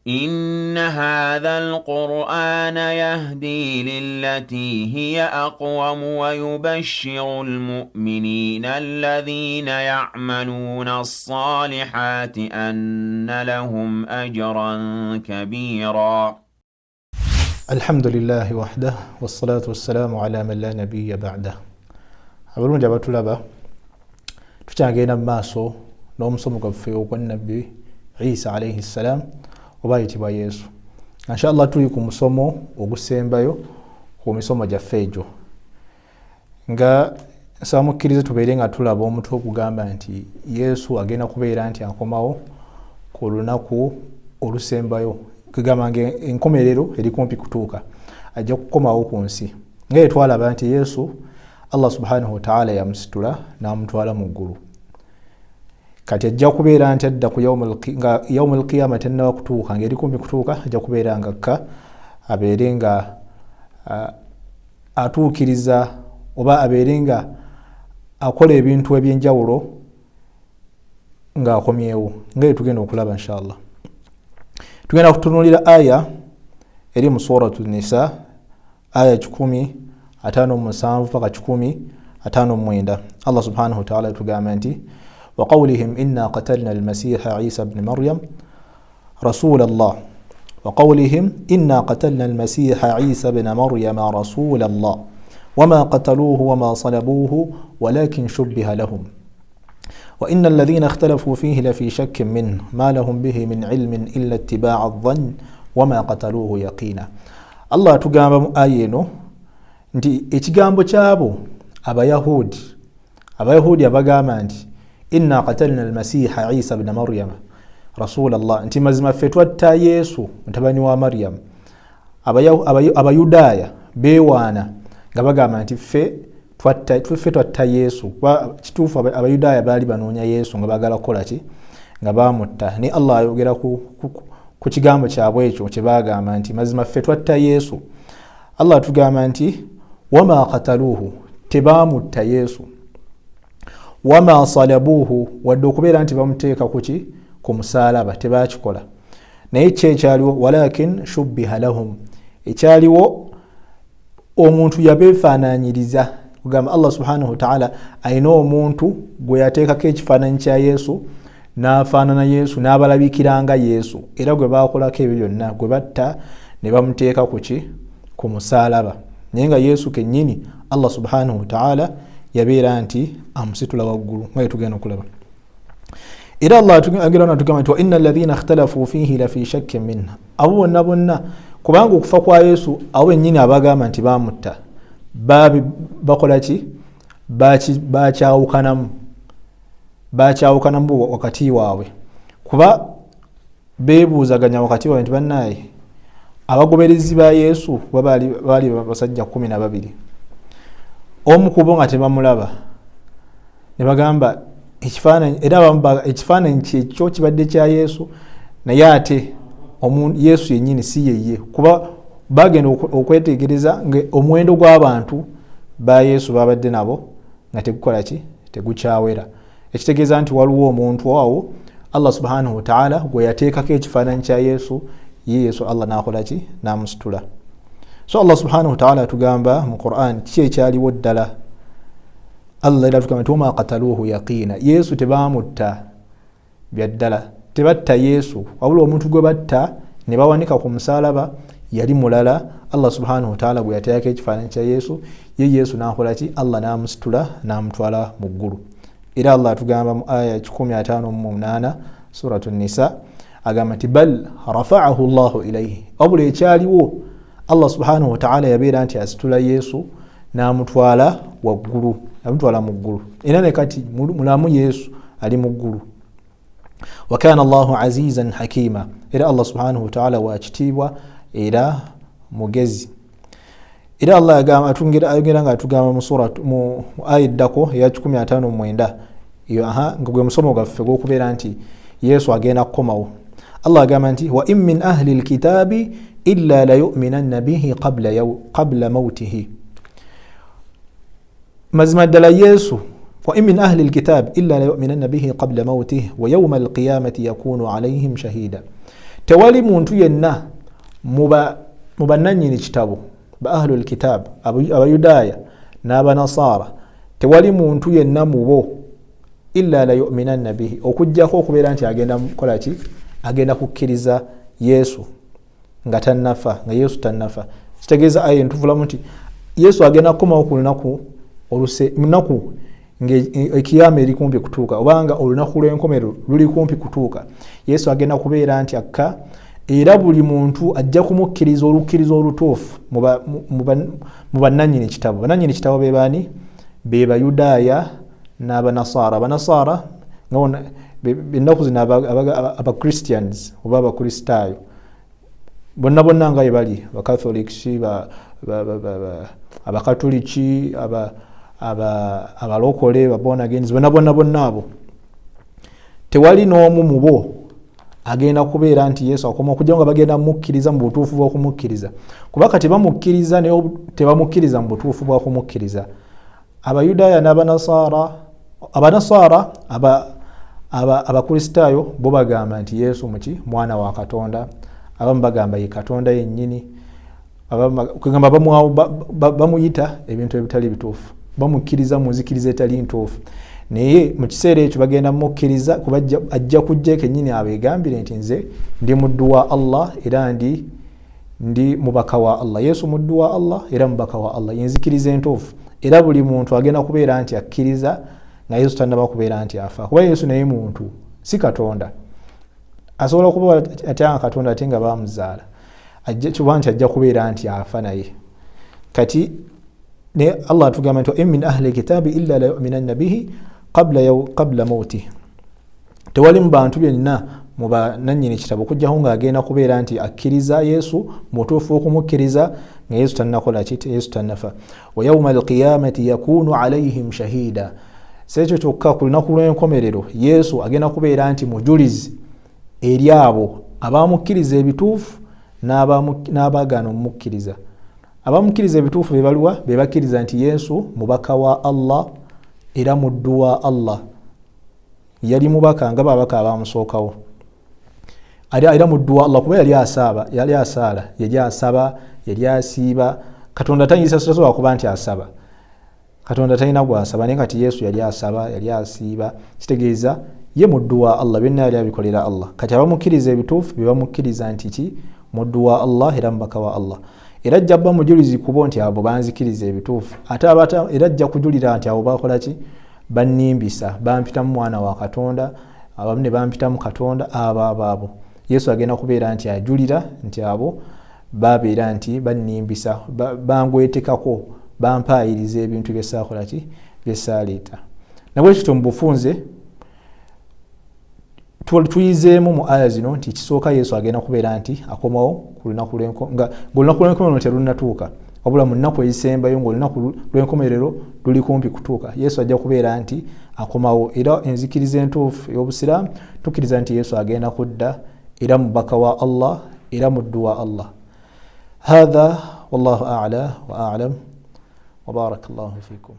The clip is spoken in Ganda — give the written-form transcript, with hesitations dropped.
إن هذا القرآن يهدي للتي هي أقوم ويبشر المؤمنين الذين يعملون الصالحات أن لهم أجرا كبيرا. الحمد لله وحده والصلاة والسلام على من لا نبي بعده. أبرون جابت لبا تشاغينا ماسو نوم سمك في النبي عيسى عليه السلام وبايتي با yesu. Inshallah tuli ku musomo ogusembayo ku misomo gyaffe egyo nga nsamukiriza tubeere nga tulaba omutwe okugamba nti yesu agenda kubeera nti akomawo ku lunaku olusembayo kugamba nga enkomerero eri kumpi kutuuka ajja kukomawo ku nsi nga twalaba nti yesu Allah subhanahu wa ta'ala yamusitula n'amutwala mu ggulu. Kati ajja kubeera nti adda ku yawmul qiyamah tennawa kutuuka ngeri kumpi kutuuka ajja kubeera nga abeere nga atuukiriza oba abeere nga akola ebintu ebyenjawulo nga akomyewo nga tugenda okulaba inshallah. Tugenda kutunuulira aya eri mu suratu Nisa aya 10:57 paka 10:59. Allah subhanahu wa ta'ala tugamba nti وقولهم إنا قتلنا المسيح عيسى بن مريم رسول الله وقولهم إنا قتلنا المسيح عيسى بن مريم رسول الله وما قتلوه وما صلبوه ولكن شبه لهم وإن الذين اختلفوا فيه لفي شك منه ما لهم به من علم إلا اتباع الظن وما قتلوه يقينا. الله تقام آيينو nti ekigambo kyabo abayahudi abagamba nti inna qatalna almasiha Isa ibn Maryam rasul Allah nti mazima ffe twatta Yesu mutabani wa Maryam. Abayudaaya beewaana nga bagamba nti ffe twatta Yesu. Kituufu abayudaaya baali banoonya Yesu nga bagala kukola ki nga bamutta. Ni Allah ayogera ku kigambo kyabwe ekyo kye bagamba nti mazima ffe twatta Yesu. Allah tugamba nti wama qataluhu tebamutta Yesu wama salabuhu wadde okubeera nti bamuteeka kuki ku musalaba tebakikola naye kyekyaliwo walakin shubbiha lahum ekyaliwo omuntu yabeefaananyiriza kugamba Allah subhanahu wa ta'ala ayina omuntu gwe yateekako ekifaananyi kya Yesu n'afaanana Yesu n'abalabikiranga Yesu era gwe baakolako ebyo byonna gwe batta ne bamuteeka kuki ku musalaba naye nga Yesu kennyini Allah subhanahu wa ta'ala yabeera nti amusitula waggulu nga tugenda okulaba. Era Allah agirana tugamba nti wa innal ladhina ikhtalafu fihi la fi shakkin minhu abo bonna kubanga okufa kwa Yesu abo nnyini abagamba nti bamutta bakola ki bakyawukanamu wakati waabwe kuba beebuuzaganya wakati waabwe nti bannaye abagoberezi ba Yesu baali basajja 12 omu kubo nga tebamulaba ne bagamba ekifaananyi era ekifaananyi kyekyo kibadde kya Yesu naye ate Yesu yennyini si yeye kuba bagenda okwetegereza omuwendo gw'abantu ba Yesu babadde nabo nga tegukola ki tegukyawera ekitegeeza nti waliwo omuntu awo Allah subhanahu wa ta'ala gwe yateekako ekifaananyi kya Yesu Yesu Allah n'akola ki n'amusitula. So Allah subhanahu wa ta'ala tugamba mu Qur'an kiki ekyaliwo ddala. Allah era tugamba tuma qataluhu yaqina Yesu tebamutta byaddala tebatta Yesu wabula omuntu gwe batta ne bawanika ku musalaba yali mulala Allah subhanahu wa ta'ala gwe yateekako ekifaananyi kya Yesu Yesu n'akola ki Allah n'amusitula n'amutwala mu ggulu. Era Allah tugamba mu aya 158 suratu Nisa agamba nti bal rafa'ahu Allahu ilayhi wabula ekyaliwo Allah subhanahu wa ta'ala yabeera nti asitula Yesu n'amutwala waggulu amutwala mu ggulu era ne kati mulamu Yesu ali mu ggulu. Wa kana Allahu azizan hakima era Allah subhanahu wa ta'ala wakitiibwa era mugezi. Era Allah ayogera nga atugamba mu sura mu aya eddako eya 159 iyo nga gwe musomo gwaffe gw'okubeera nti Yesu agenda kukomawo. Allah agamba nti wa in min ahli alkitabi illa la yu'minanna bihi qabla mawtihi. Mazima ddala Yesu wa in min ahli alkitab illa la yu'minanna bihi qabla mawtihi wa yawma alqiyamati yakunu alayhim shahida. tewali muntu yenna mu bannannyini kitabo ba ahlul kitab abayudaaya n'abanasara tewali muntu yenna mubo illa la yu'minanna bihi okujjako okubeera nti agenda mukola ki agenda kukkiriza Yesu nga tannafa nga Yesu tannafa kitegeeza aya ntuvulamu nti Yesu agenda kukomawo ku lunaku lunaku ng'ekiyama eri kumpi kutuuka obanga olunaku lw'enkomerero luli kumpi kutuuka Yesu agenda kubeera nti akka era buli muntu ajja kumukkiriza olukkirizo olutuufu mu bannannyini kitabo. Bannannyini kitabo be baani? Be Bayudaaya n'Abanasara. Abanasara ennaku zino aba Christians oba abakristaayo bonna nga bwe bali abakatholiki abakatoliki abalokole born again bonna abo tewali n'omu mu bo agenda kubeera nti Yesu akoma okujja nga bagenda mukkiriza mu butuufu bw'okumukkiriza kuba kati bamukkiriza naye tebamukkiriza mu butuufu bw'okumukkiriza. Abayudaaya n'Abanasara abakristaayo bo bagamba nti Yesu muki mwana wa Katonda, abamu bagamba ye Katonda yennyini, kugamba bamuyita ebintu ebitali bituufu, bamukkiriza mu nzikiriza etali ntuufu. Naye mu kiseera ekyo bagenda mukkiriza kuba ajja kujja kennyini abeegambire nti nze ndi muddu wa Allah era ndi mubaka wa Allah. Yesu muddu wa Allah era mubaka wa Allah, yenzikiriza entuufu. Era buli muntu agenda kubeera nti akkiriza nga Yesu tannaba kubeera nti afa, kuba Yesu naye muntu si Katonda. Asobola kuba atya Katonda ate nga bamuzaala, kiba nti ajja kubeera nti afa naye. Kati ne Allah atugamba nti in min ahli kitaabi illa la yu'minanna bihi qabla mawtihi. Tewali mu bantu byonna mu bannannyini kitabo okujjaho ng'agenda kubeera nti akkiriza Yesu mutuufu okumukkiriza nga Yesu tannakola kiti, Yesu tannafa. Wa yawma alqiyamati yakunu alayhim shahida. Sekyo kyokka ku lunaku lw'enkomerero Yesu agenda kubeera nti mujulizi eri abo abamukkiriza ebituufu n'abaagaana omumukkiriza. Abamukkiriza ebituufu be baluwa? Be bakkiriza nti Yesu mubaka wa Allah era muddu wa Allah. Yali mubaka nga babaka abamusookawo. Era muddu wa Allah kuba yali asaala, yali asaba, yali asiiba. Katonda tasobola kuba nti asaba. Katonda talina gwasaba, naye kati Yesu yali asaba, yali asiiba. Kitegeeza ye muddu wa Allah, byonna yali abikolera Allah. Kati abamukkiriza ebituufu be bamukkiriza nti ki muddu wa Allah era mubaka wa Allah. Era ajja kuba mujulizi kubo nti abo banzikiriza ebituufu. Ate era ajja kujulira nti abo bakola ki? Bannimbisa, bampitamu mwana wa Katonda, abamu ne bampitamu Katonda, abo. Yesu agenda kubeera nti ajulira nti abo babeera nti bannimbisa, bangwetekako, bampaayiriza ebintu bye saakola ki? Bye saaleeta. Nabwe kityo mu bufunze tuyizeemu mu aya zino nti kisooka Yesu agenda kubeera nti akomawo ku lunaku lw'enkomerero terunnatuuka, wabula mu nnaku ezisembayo ng'olunaku lw'enkomerero luli kumpi kutuuka. Yesu ajja kubeera nti akomawo, era enzikiriza entuufu ey'Obusiraamu tukkiriza nti Yesu agenda kudda era mubaka wa Allah era muddu wa Allah. Hadha wallahu a'la wa a'lam wa barakallahu fikum.